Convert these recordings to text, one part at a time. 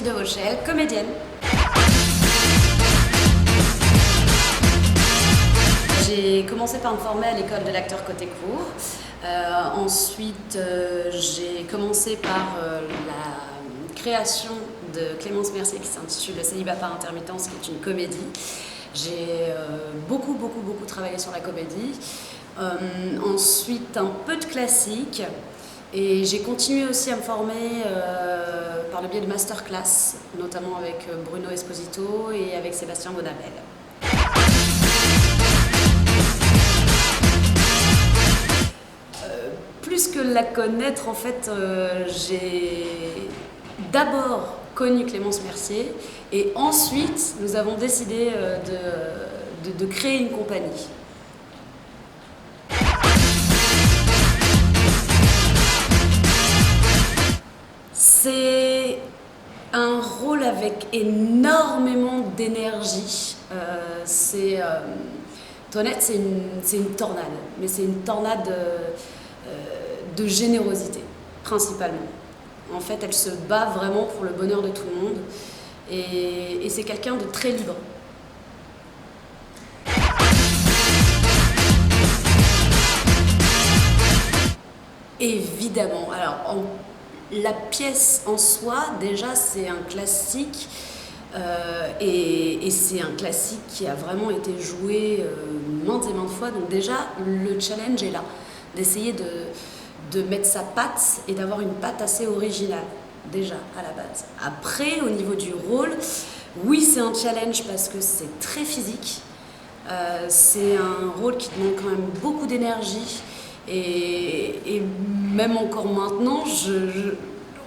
Sophie Devauchel, comédienne. J'ai commencé par me former à l'école de l'acteur côté court. Ensuite, j'ai commencé par la création de Clémence Mercier qui s'intitule Le célibat par intermittence, qui est une comédie. J'ai beaucoup travaillé sur la comédie. Ensuite, un peu de classique. Et j'ai continué aussi à me former par le biais de masterclass, notamment avec Bruno Esposito et avec Sébastien Bonabel. Plus que la connaître, en fait, j'ai d'abord connu Clémence Mercier et ensuite nous avons décidé de créer une compagnie. C'est un rôle avec énormément d'énergie. Toinette, c'est une tornade, mais c'est une tornade de générosité, principalement. En fait, elle se bat vraiment pour le bonheur de tout le monde et c'est quelqu'un de très libre. Évidemment. Alors, la pièce en soi, déjà, c'est un classique et c'est un classique qui a vraiment été joué maintes et maintes fois. Donc déjà, le challenge est là, d'essayer de mettre sa patte et d'avoir une patte assez originale, déjà, à la base. Après, au niveau du rôle, oui, c'est un challenge parce que c'est très physique. C'est un rôle qui demande quand même beaucoup d'énergie. Et même encore maintenant,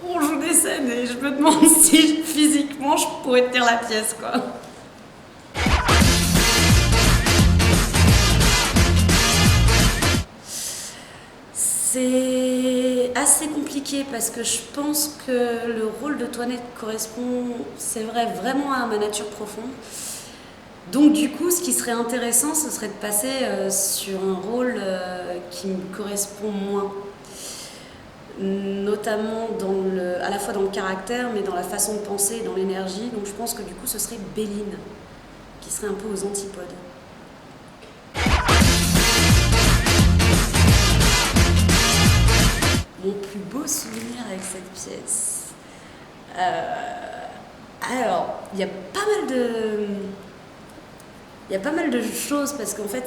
on joue des scènes et je me demande si physiquement je pourrais tenir la pièce, quoi. C'est assez compliqué parce que je pense que le rôle de Toinette correspond, c'est vrai, vraiment à ma nature profonde. Donc du coup, ce qui serait intéressant, ce serait de passer sur un rôle qui me correspond moins. Notamment à la fois dans le caractère, mais dans la façon de penser, dans l'énergie. Donc je pense que du coup, ce serait Béline, qui serait un peu aux antipodes. Mon plus beau souvenir avec cette pièce. Alors, il y a pas mal de choses parce qu'en fait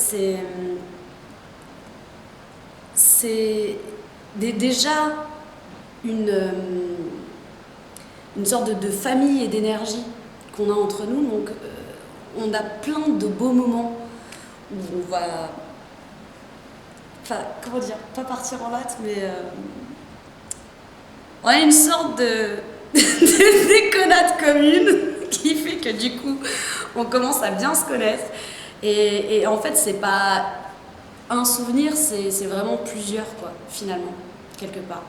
c'est déjà une sorte de famille et d'énergie qu'on a entre nous. Donc on a plein de beaux moments où on va, enfin, comment dire, pas partir en latte, mais on a une sorte de déconnade commune qui fait que du coup on commence à bien se connaître et en fait c'est pas un souvenir, c'est vraiment plusieurs, quoi, finalement, quelque part.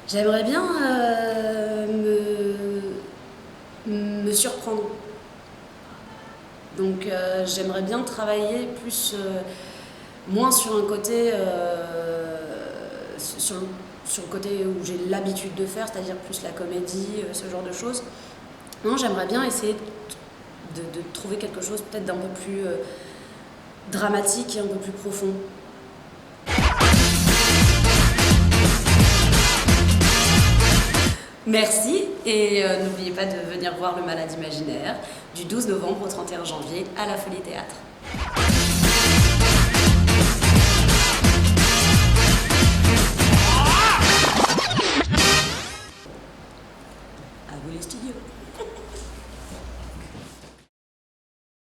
J'aimerais bien me surprendre. Donc j'aimerais bien travailler plus, moins sur un côté, sur le côté où j'ai l'habitude de faire, c'est-à-dire plus la comédie, ce genre de choses. Non, j'aimerais bien essayer de trouver quelque chose peut-être d'un peu plus dramatique et un peu plus profond. Merci et n'oubliez pas de venir voir Le Malade Imaginaire du 12 novembre au 31 janvier à la Folie Théâtre.